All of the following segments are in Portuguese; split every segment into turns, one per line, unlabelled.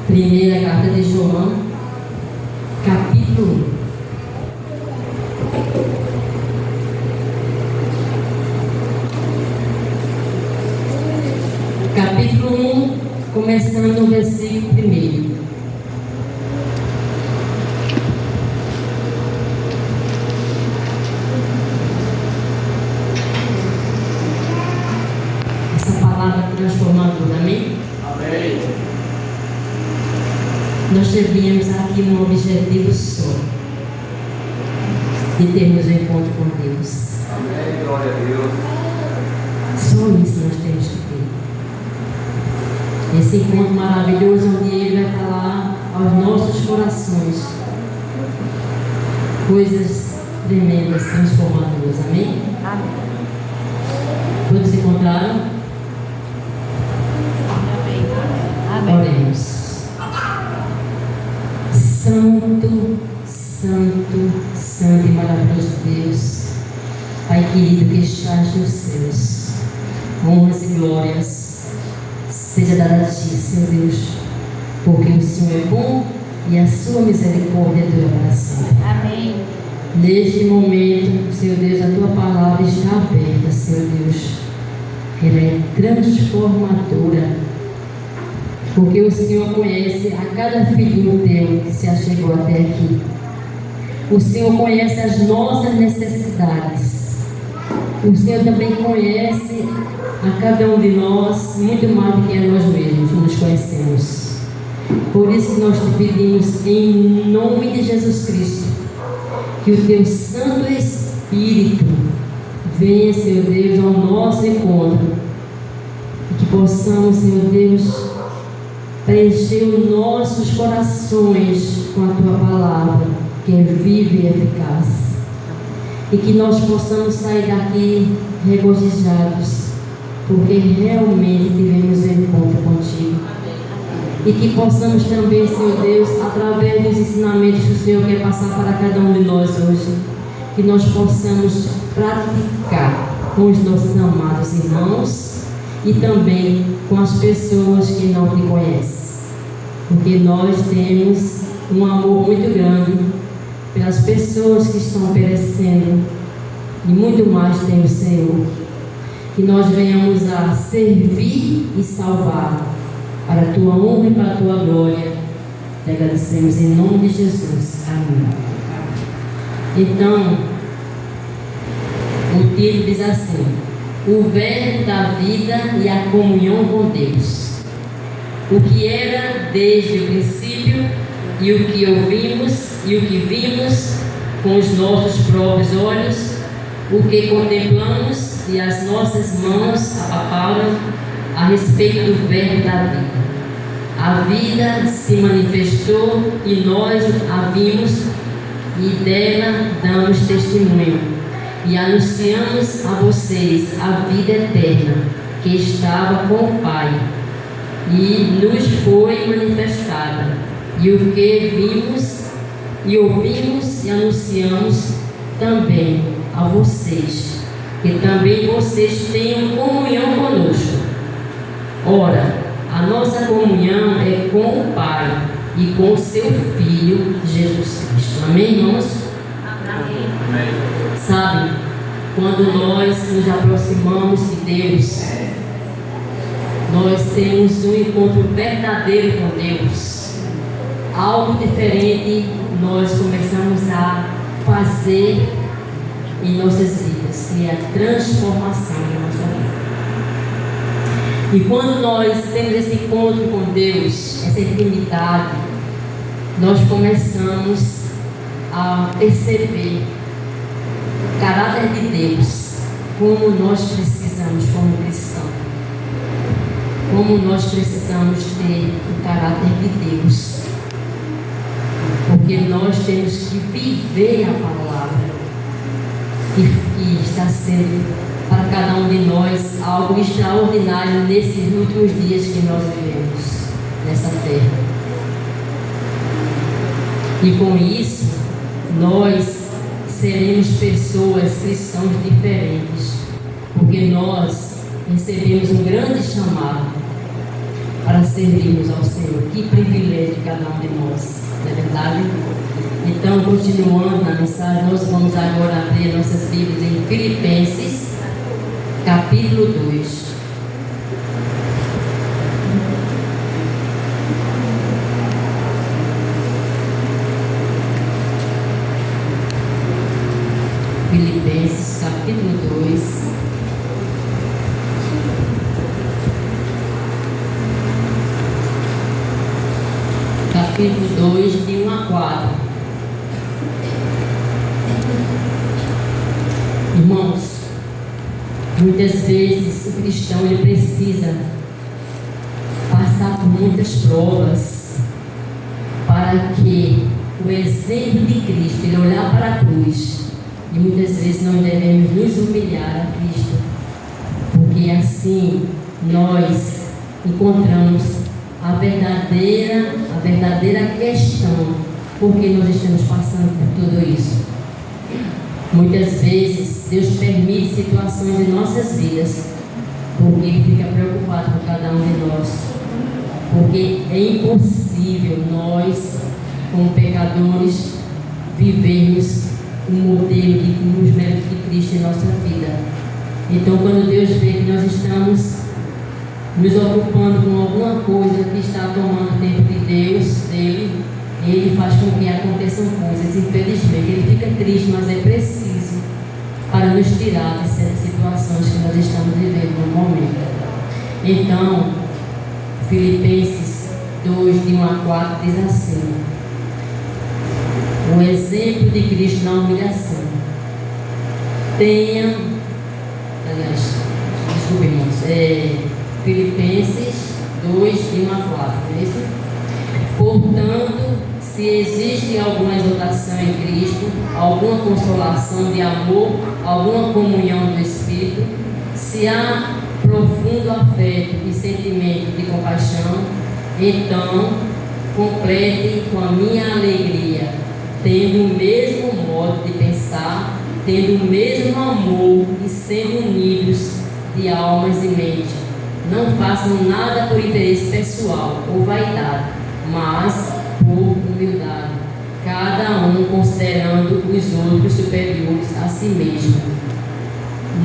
Primeira carta de João, capítulo 1. Capítulo 1, começando no versículo 1. Essa palavra transformadora, amém?
Amém.
Nós viemos aqui num objetivo só, de termos um encontro com Deus.
Amém. Glória a Deus.
Só isso nós temos que ter. Esse encontro maravilhoso onde Ele vai falar aos nossos corações coisas tremendas, transformadoras. Amém?
Amém.
Todos encontraram?
Amém.
Oremos. Santo, santo, santo e maravilhoso Deus, Pai querido que estás nos céus, honras e glórias seja dada a Ti, Senhor Deus, porque o Senhor é bom e a sua misericórdia dura para sempre.
Amém.
Neste momento, Senhor Deus, a Tua palavra está aberta, Senhor Deus. Ela é transformadora, porque o Senhor conhece a cada filhinho Teu que se achegou até aqui. O Senhor conhece as nossas necessidades. O Senhor também conhece a cada um de nós, muito mais do que a nós mesmos nos conhecemos. Por isso que nós te pedimos, em nome de Jesus Cristo, que o Teu Santo Espírito venha, Senhor Deus, ao nosso encontro, e que possamos, Senhor Deus, preencher os nossos corações com a Tua palavra, que é viva e eficaz, e que nós possamos sair daqui regozijados, porque realmente tivemos um encontro contigo. E que possamos também, Senhor Deus, através dos ensinamentos que o Senhor quer passar para cada um de nós hoje, que nós possamos praticar com os nossos amados irmãos e também com as pessoas que não te conhecem. Porque nós temos um amor muito grande pelas pessoas que estão perecendo, e muito mais tem o Senhor. Que nós venhamos a servir e salvar, para a Tua honra e para a Tua glória. Te agradecemos em nome de Jesus. Amém. Então, o título diz assim: o verbo da vida e a comunhão com Deus. O que era desde o princípio, e o que ouvimos e o que vimos com os nossos próprios olhos, o que contemplamos e as nossas mãos apalparam a respeito do verbo da vida. A vida se manifestou e nós a vimos, e dela damos testemunho, e anunciamos a vocês a vida eterna que estava com o Pai e nos foi manifestada, e o que vimos e ouvimos e anunciamos também a vocês, que também vocês tenham comunhão conosco. Ora, a nossa comunhão é com o Pai e com o seu Filho Jesus Cristo. Amém, irmãos?
Amém.
Sabe, quando nós nos aproximamos de Deus, nós temos um encontro verdadeiro com Deus. Algo diferente nós começamos a fazer em nossas vidas, que é a transformação da nossa vida. E quando nós temos esse encontro com Deus, essa intimidade, nós começamos a perceber o caráter de Deus, como nós precisamos como cristãos, como nós precisamos ter o caráter de Deus, porque nós temos que viver a palavra, que está sendo para cada um de nós algo extraordinário nesses últimos dias que nós vivemos nessa terra. E com isso, nós seremos pessoas cristãos diferentes, porque nós recebemos um grande chamado para para servirmos ao Senhor. Que privilégio de cada um de nós, não é verdade? Então, continuando na mensagem, nós vamos agora abrir nossas Bíblias em Filipenses, capítulo 2. Filipenses, capítulo 2. Capítulo 2, de 1 a 4. Irmãos, muitas vezes o cristão ele precisa passar por muitas provas para que o exemplo de Cristo, ele olhar para a cruz, e muitas vezes nós devemos nos humilhar a Cristo, porque assim nós encontramos a verdadeira questão por que nós estamos passando por tudo isso. Muitas vezes Deus permite situações em nossas vidas porque Ele fica preocupado com cada um de nós, porque é impossível nós, como pecadores, vivermos um modelo dos méritos de Cristo em nossa vida. Então, quando Deus vê que nós estamos nos ocupando com alguma coisa que está tomando tempo de Deus, Ele faz com que aconteçam coisas, infelizmente. Ele fica triste, mas é preciso para nos tirar de certas situações que nós estamos vivendo no momento. Então, Filipenses 2, de 1 a 4, diz assim: o exemplo de Cristo na humilhação. Desculpa, irmãos, Filipenses 2, de 1 a 4, é isso? Portanto, se existe alguma exortação em Cristo, alguma consolação de amor, alguma comunhão do Espírito, se há profundo afeto e sentimento de compaixão, então complete com a minha alegria, tendo o mesmo modo de pensar, tendo o mesmo amor e sendo unidos de almas e mente. Não façam nada por interesse pessoal ou vaidade, mas por humildade, cada um considerando os outros superiores a si mesmo,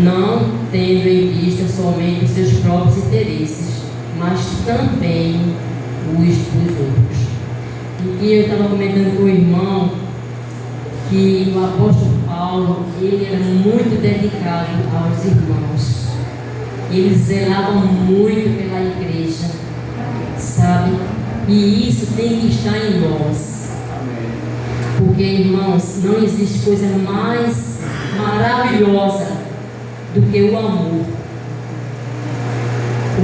não tendo em vista somente os seus próprios interesses, mas também os dos outros. E eu estava comentando com o irmão que o apóstolo Paulo, ele era muito dedicado aos irmãos. Ele zelava muito pela igreja, sabe? E isso tem que estar em nós. Porque, irmãos, não existe coisa mais maravilhosa do que o amor.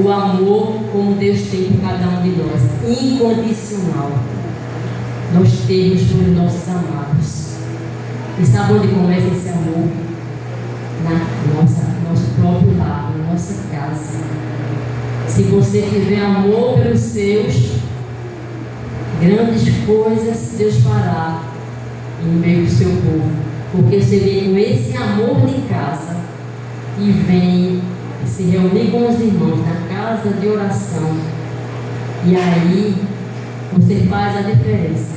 O amor como Deus tem por cada um de nós, incondicional. Nós temos por nossos amados. E sabe onde começa esse amor? Nosso próprio lar, na nossa casa. Se você tiver amor pelos seus, grandes coisas Deus fará em meio do seu povo. Porque você vem com esse amor de casa e vem se reunir com os irmãos na casa de oração, e aí você faz a diferença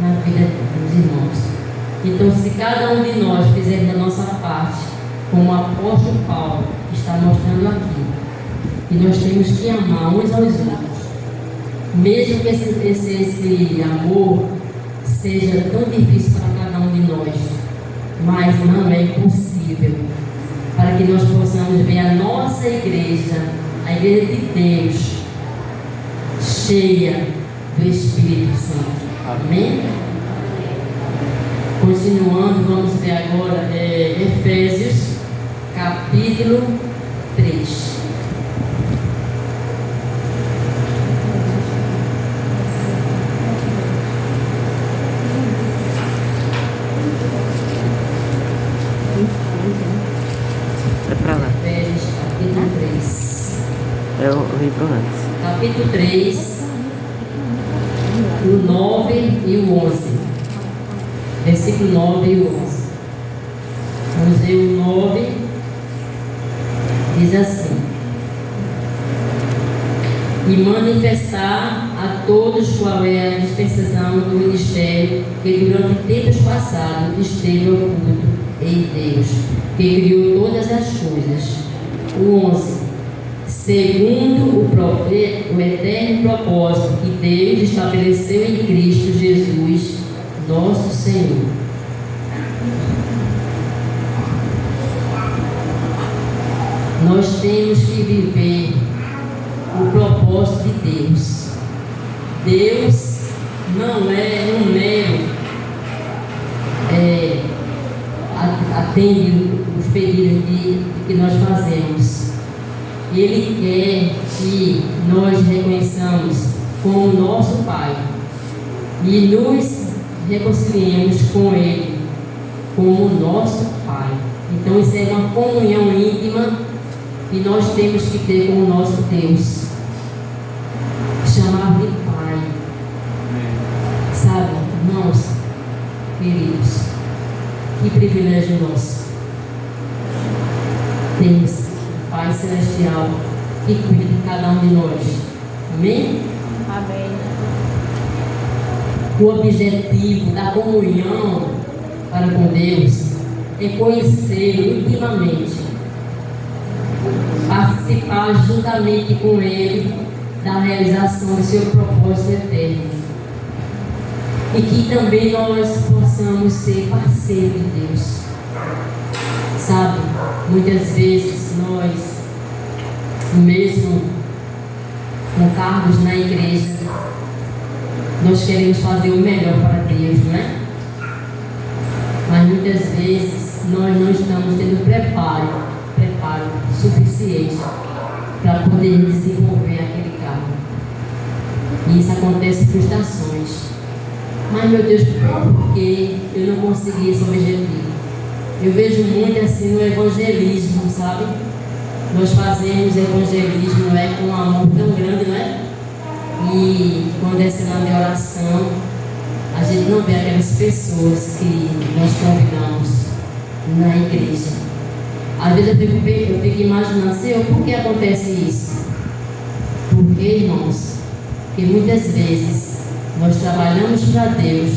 na vida dos irmãos. Então, se cada um de nós fizer da nossa parte, como o apóstolo Paulo está mostrando aqui, que nós temos que amar uns aos outros, mesmo que esse amor seja tão difícil para cada um de nós, mas não é impossível, para que nós possamos ver a nossa igreja, a igreja de Deus, cheia do Espírito Santo. Amém? Continuando, vamos ver agora Efésios, capítulo 3.
É pra lá.
Efésios, capítulo 3.
Eu vim pro antes.
Capítulo 3, o 9 e o 11. Versículo 9 e 11. Vamos ver o 9. Diz assim: e manifestar a todos qual é a dispensação do ministério que durante tempos passados esteve oculto em Deus, que criou todas as coisas. O 11. Segundo o eterno propósito que Deus estabeleceu em Cristo Jesus, nosso Senhor. Nós temos que viver o propósito de Deus. Deus não é um mero atende os pedidos que nós fazemos. Ele quer que nós reconheçamos como nosso Pai e nos reconciliemos com Ele como nosso Pai. Então isso é uma comunhão íntima que nós temos que ter com o nosso Deus. Chamar de Pai. Sabe, irmãos, queridos, que privilégio nosso. Temos Pai Celestial que cuida de cada um de nós. Amém?
Amém.
O objetivo da comunhão para com Deus é conhecê-lo intimamente, participar juntamente com Ele da realização do seu propósito eterno, e que também nós possamos ser parceiros de Deus. Sabe, muitas vezes nós, mesmo com cargos na igreja, nós queremos fazer o melhor para Deus, não é? Mas muitas vezes nós não estamos tendo preparo suficiente para poder desenvolver aquele cargo. E isso acontece em frustrações. Mas, meu Deus, por que eu não consegui esse objetivo? Eu vejo muito assim no evangelismo, sabe? Nós fazemos evangelismo com um amor tão grande, não é? E quando é semana de oração, a gente não vê aquelas pessoas que nós convidamos na igreja. Às vezes eu fico imaginando, Senhor, por que acontece isso? Porque, irmãos, porque muitas vezes nós trabalhamos para Deus,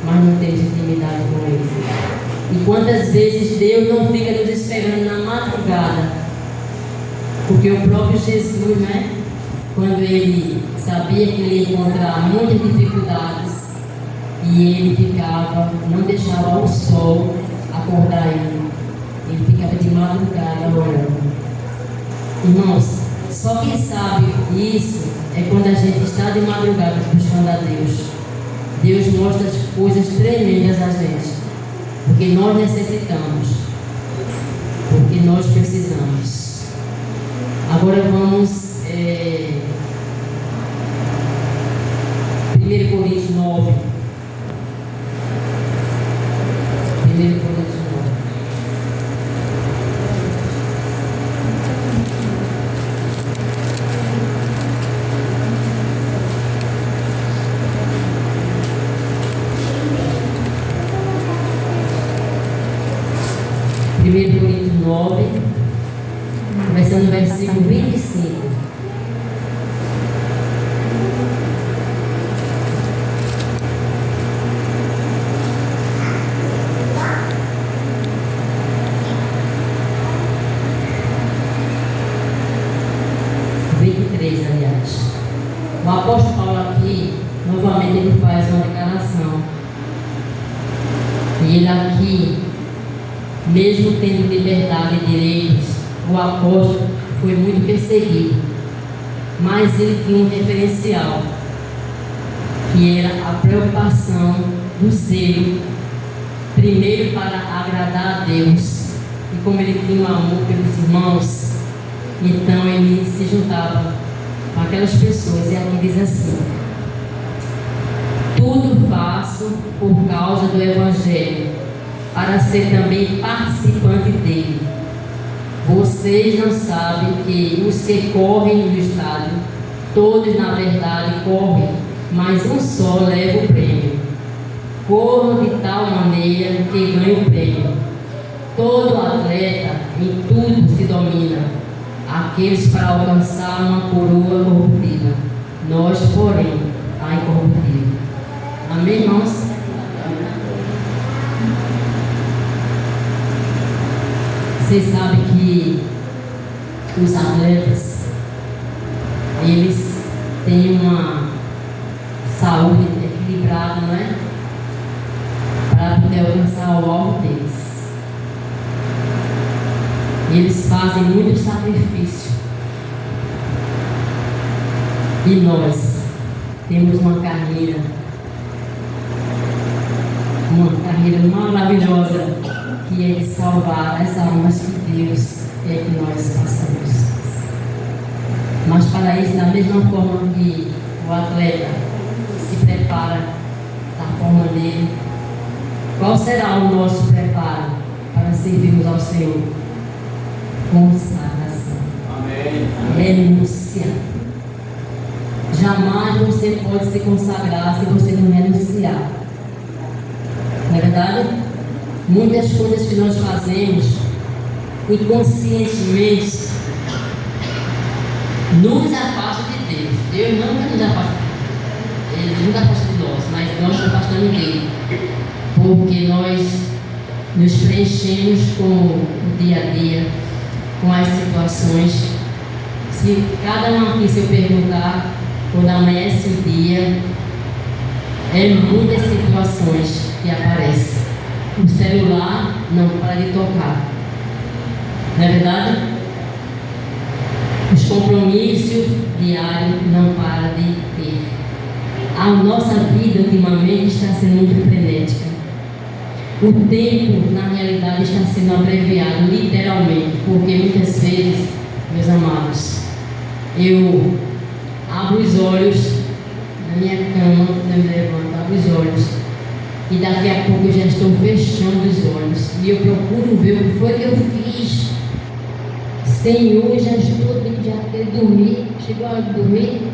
mas não temos intimidade com Ele. E quantas vezes Deus não fica nos esperando na madrugada? Porque o próprio Jesus, né? Quando Ele sabia que Ele ia encontrar muitas dificuldades, e Ele ficava, não deixava o sol acordar Ele. Ele ficava de madrugada orando. Irmãos, só quem sabe isso é quando a gente está de madrugada buscando a Deus. Deus mostra coisas tremendas a gente. Porque nós necessitamos. Porque nós precisamos. Agora vamos 1 Coríntios 9. 1 Coríntios 9. Coríntios 9, começando no versículo 25. Aliás, o apóstolo Paulo aqui, novamente ele faz uma declaração. E ele aqui, mesmo tendo liberdade e direitos, o apóstolo foi muito perseguido. Mas ele tinha um referencial, que era a preocupação do zelo, primeiro para agradar a Deus. E como ele tinha um amor pelos irmãos, então ele se juntava com aquelas pessoas. E aqui diz assim: tudo faço por causa do Evangelho, para ser também participante dele. Vocês não sabem que os que correm no estádio, todos na verdade correm, mas um só leva o prêmio. Corram de tal maneira que ganhe o prêmio. Todo atleta em tudo se domina. aqueles para alcançar uma coroa corruptível. Nós, porém, a incorruptível. Amém, irmãos? Vocês sabem que os atletas, eles têm uma saúde equilibrada, não é? Para poder alcançar o alvo deles. E eles fazem muito sacrifício. E nós temos uma carreira maravilhosa, que é de salvar as almas que Deus quer que nós façamos. Mas para isso, da mesma forma que o atleta se prepara da forma dele, qual será o nosso preparo para servirmos ao Senhor? Consagração.
Amém.
Renúncia. Jamais você pode se consagrar se você não renunciar. Não é verdade? Muitas coisas que nós fazemos inconscientemente nos afasta de Deus. Deus nunca nos afasta. Ele nunca afasta de nós, mas nós nos afastamos dele. Porque nós nos preenchemos com o dia a dia, com as situações. Se cada um aqui, se eu perguntar, quando amanhece o dia, é muitas situações que aparecem. O celular não para de tocar. Não é verdade? Os compromissos diários não param de ter. A nossa vida ultimamente está sendo muito frenética. O tempo, na realidade, está sendo abreviado, literalmente, porque muitas vezes, meus amados, eu abro os olhos na minha cama, quando eu me levanto, abro os olhos, e daqui a pouco eu já estou fechando os olhos, e eu procuro ver o que foi que eu fiz. Senhor, já estou, já quero dormir, chegou a hora de dormir,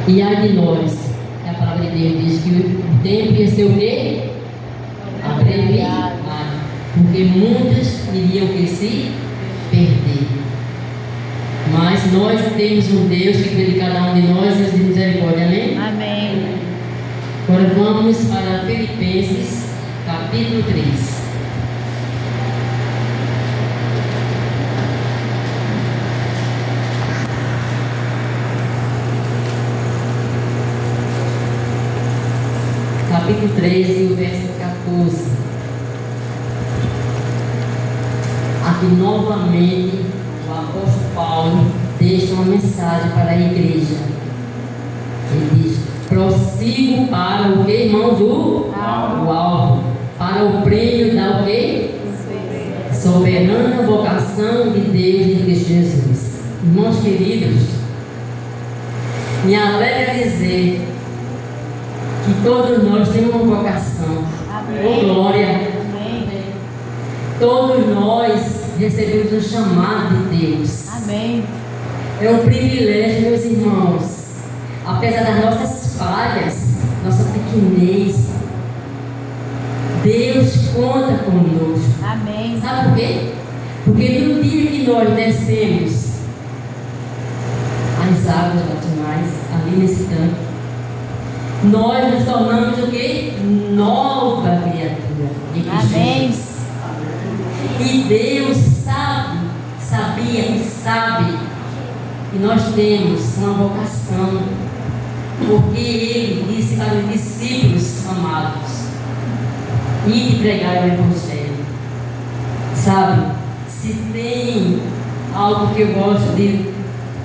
e ai de nós, a palavra de Deus diz que o tempo ia ser o quê? Abreviado, porque muitos iriam que se perder. Mas nós temos um Deus que cuida de cada um de nós, Deus de misericórdia, amém?
Amém.
Agora vamos para Filipenses, capítulo 3. Capítulo 13, o verso 14. Aqui novamente o apóstolo Paulo deixa uma mensagem para a igreja. Ele diz: prossigo para o que, irmãos? O alvo. Para o prêmio da o quê? Soberana vocação de Deus em Cristo Jesus. Irmãos queridos, me alegra dizer que todos nós temos uma vocação. Oh, glória.
Amém.
Todos nós recebemos o chamado de Deus.
Amém.
É um privilégio, meus irmãos. Apesar das nossas falhas, nossa pequenez, Deus conta conosco.
Amém.
Sabe por quê? Porque no dia que nós descemos as águas batimais, ali nesse tanque, nós nos tornamos o quê? Nova criatura de Cristo.
Amém.
Jesus. E Deus sabia e sabe que nós temos uma vocação, porque Ele disse para os discípulos amados: ide pregar o Evangelho. Sabe, se tem algo que eu gosto de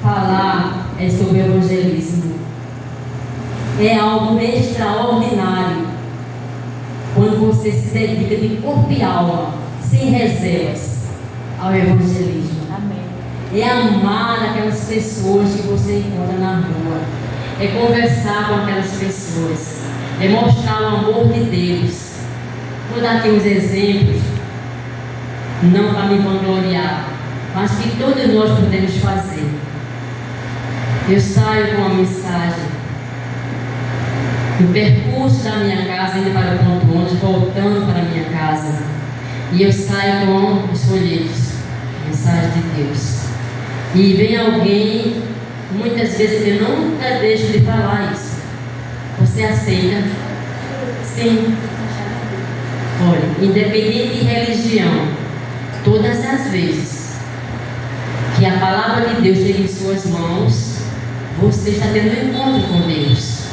falar é sobre o evangelismo. É algo extraordinário quando você se dedica de corpo e alma, sem reservas, ao evangelismo.
Amém.
É amar aquelas pessoas que você encontra na rua, é conversar com aquelas pessoas, é mostrar o amor de Deus. Vou dar aqui uns exemplos, não para me vangloriar, mas que todos nós podemos fazer. Eu saio com uma mensagem no percurso da minha casa, indo para o ponto ônibus, voltando para a minha casa, e eu saio com os folhetos, mensagem de Deus. E vem alguém, muitas vezes eu nunca deixo de falar isso. Você aceita? Sim. Olha, independente de religião, todas as vezes que a palavra de Deus chega em suas mãos, você está tendo um encontro com Deus.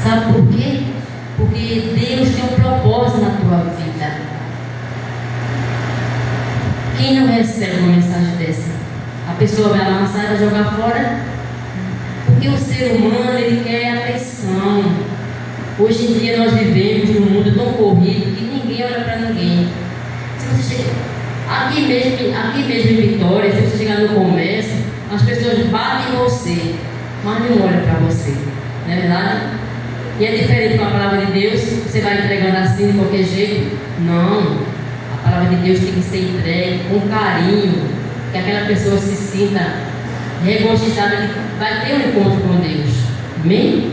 Sabe por quê? Porque Deus tem um propósito na tua vida. Quem não recebe uma mensagem dessa? A pessoa vai lançar e vai jogar fora? Porque o ser humano, ele quer atenção. Hoje em dia nós vivemos num mundo tão corrido que ninguém olha para ninguém. Se você chega aqui mesmo em Vitória, se você chegar no comércio, as pessoas batem em você, mas não olham para você. Não é verdade? E é diferente com a palavra de Deus. Você vai entregando assim de qualquer jeito? Não. A palavra de Deus tem que ser entregue com carinho, que aquela pessoa se sinta regozijada que vai ter um encontro com Deus. Amém?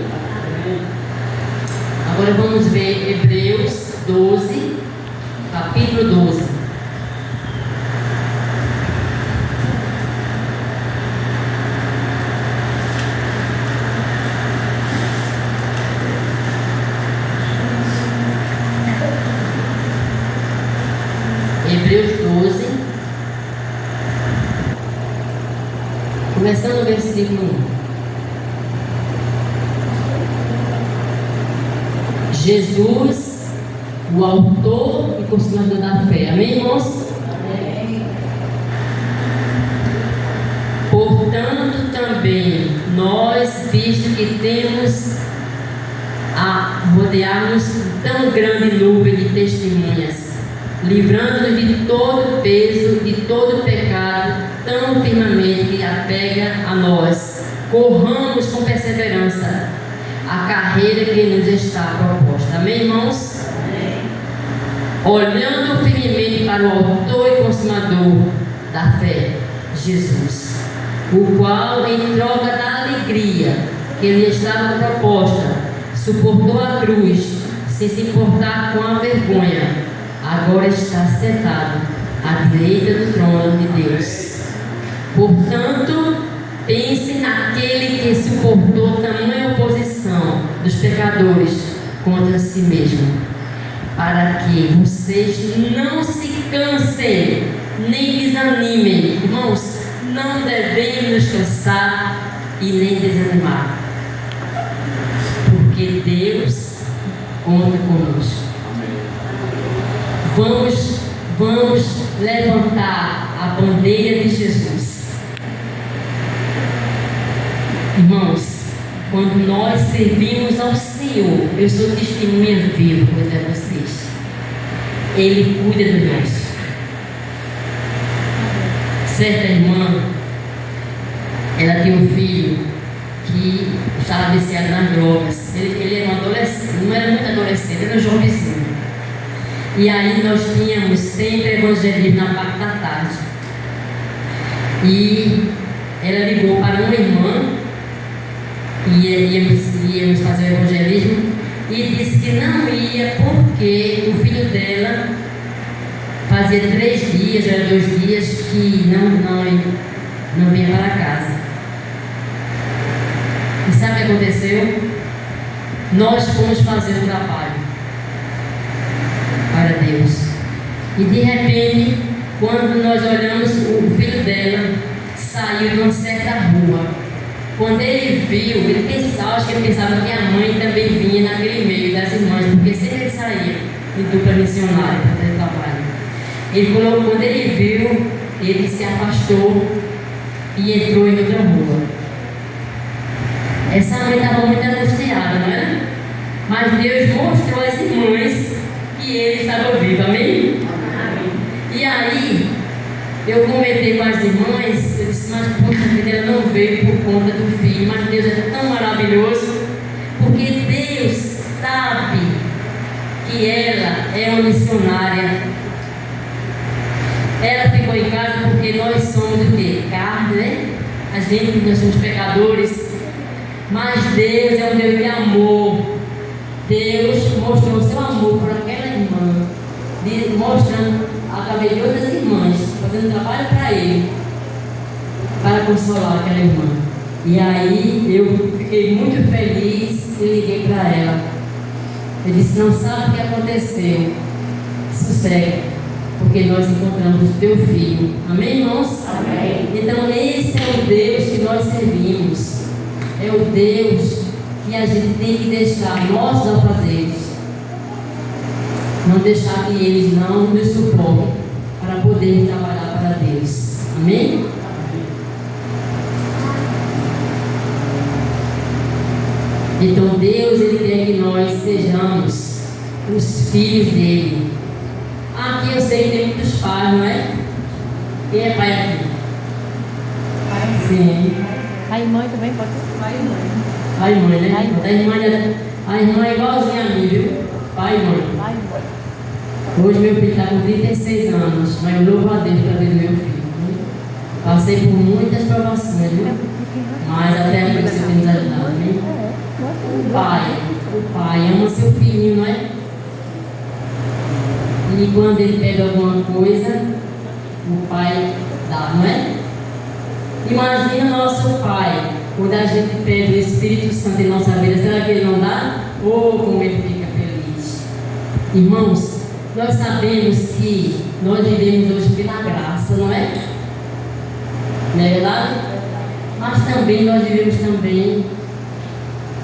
Agora vamos ver Hebreus 12, capítulo 12. Hebreus 12, começando no versículo 1. Jesus, o autor e consumador da fé. Amém, irmãos? Amém. Portanto, também nós, visto que temos a rodear-nos tão grande nuvem de testemunhas, livrando-nos de todo o peso, de todo o pecado, tão firmemente que apega a nós, corramos com perseverança a carreira que nos está proposta. Amém, irmãos? Amém. Olhando firmemente para o autor e consumador da fé, Jesus, o qual, em troca da alegria que lhe estava proposta, suportou a cruz, sem se importar com a vergonha, agora está sentado à direita do trono de Deus. Portanto, pense naquele que suportou tamanha oposição dos pecadores contra si mesmo, para que vocês não se cansem nem desanimem. Irmãos, não devemos nos cansar e nem desanimar, porque Deus conta conosco. Vamos levantar a bandeira de Jesus. Irmãos, quando nós servimos ao Senhor, eu sou testemunha viva para vocês. Ele cuida de nós. Certa irmã, ela tinha um filho que estava viciado nas drogas. Ele era um adolescente, não era muito adolescente, era um jovenzinho. E aí nós tínhamos sempre evangelismo na parte da tarde. E ela ligou para uma irmã, e íamos fazer o evangelismo, e disse que não ia porque o filho dela fazia 3 dias, era 2 dias, que não vinha para casa. E sabe o que aconteceu? Nós fomos fazer o trabalho para Deus. E de repente, quando nós olhamos, o filho dela saiu de uma certa rua. Quando ele viu, acho que ele pensava que a mãe também vinha naquele meio das irmãs, porque sempre ele saía em dupla missionária para fazer trabalho. Quando ele viu, ele se afastou e entrou em outra rua. Essa mãe estava muito angustiada, não era? Mas Deus mostrou às irmãs que ele estava vivo, amém? Amém. E aí, eu comentei com as irmãs, eu disse, mas poxa vida, ela não veio por conta do filho, mas Deus é tão maravilhoso, porque Deus sabe que ela é uma missionária. Ela ficou em casa porque nós somos o quê? Carne, né? Nós somos pecadores, mas Deus é um Deus de amor. Deus mostrou o seu amor por aquela irmã, mostrando através de outras irmãs, fazendo trabalho para ele. para consolar aquela irmã. E aí eu fiquei muito feliz e liguei para ela. Eu disse: não sabe o que aconteceu? Sossega, porque nós encontramos o teu filho. Amém, irmãos?
Amém.
Então esse é o Deus que nós servimos. É o Deus que a gente tem que deixar nossos afazeres, não deixar que eles não nos sufoquem, para podermos trabalhar para Deus. Amém? Então Deus, Ele quer que nós sejamos os filhos dele. Aqui eu sei que tem muitos pais, não é? Quem é pai aqui? Sim.
Pai e mãe também pode ser? Pai e mãe.
Pai e mãe, né?
Pai e mãe.
A irmã é igualzinha a mim, viu? Pai e mãe.
Pai e mãe.
Hoje meu filho está com 36 anos, mas eu louvo a Deus para ver meu filho. Passei por muitas provações, viu? Mas até aqui o Senhor tem nos ajudado, viu? O pai ama seu filhinho, não é? E quando ele pede alguma coisa, o pai dá, não é? Imagina o nosso pai, quando a gente pede o Espírito Santo em nossa vida, será que ele não dá? Ou como ele fica feliz? Irmãos, nós sabemos que nós vivemos hoje pela graça, não é? Não é verdade? Mas também nós vivemos também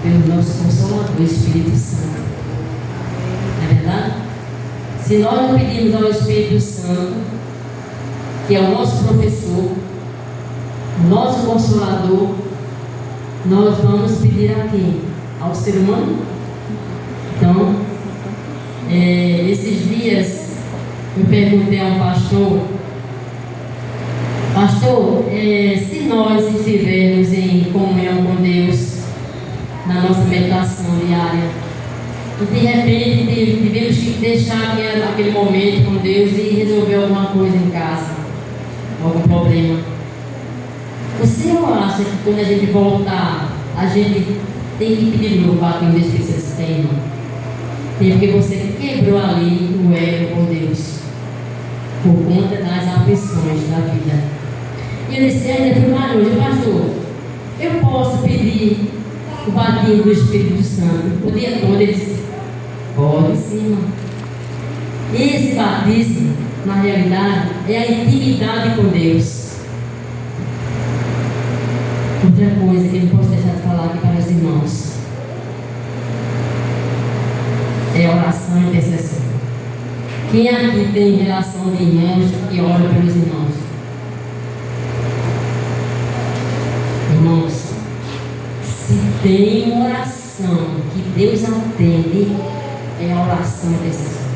pelo nosso Consolador, Espírito Santo. Não é verdade? Se nós não pedimos ao Espírito Santo, que é o nosso professor, o nosso Consolador, nós vamos pedir a quem? Ao ser humano? Então, esses dias eu perguntei a um pastor: se nós estivermos em comunhão com Deus na nossa meditação diária e de repente tivemos que deixar aquele momento com Deus e resolver alguma coisa em casa, algum problema, você não acha que quando a gente voltar, a gente tem que pedir no batismo do Espírito Santo? Tem, irmão? Tem, porque você quebrou ali o ego com Deus por conta das aflições da vida. E eu disse ainda para o Marujo: pastor, eu posso pedir o batismo do Espírito Santo o dia todo? Ele disse: pode sim, irmão. Esse batismo, na realidade, é a intimidade com Deus. Outra coisa que eu não posso deixar de falar aqui para os irmãos é a oração e intercessão. Quem aqui tem relação de irmãos que ora pelos irmãos? Irmãos, se tem uma oração que Deus atende, é a oração e intercessão.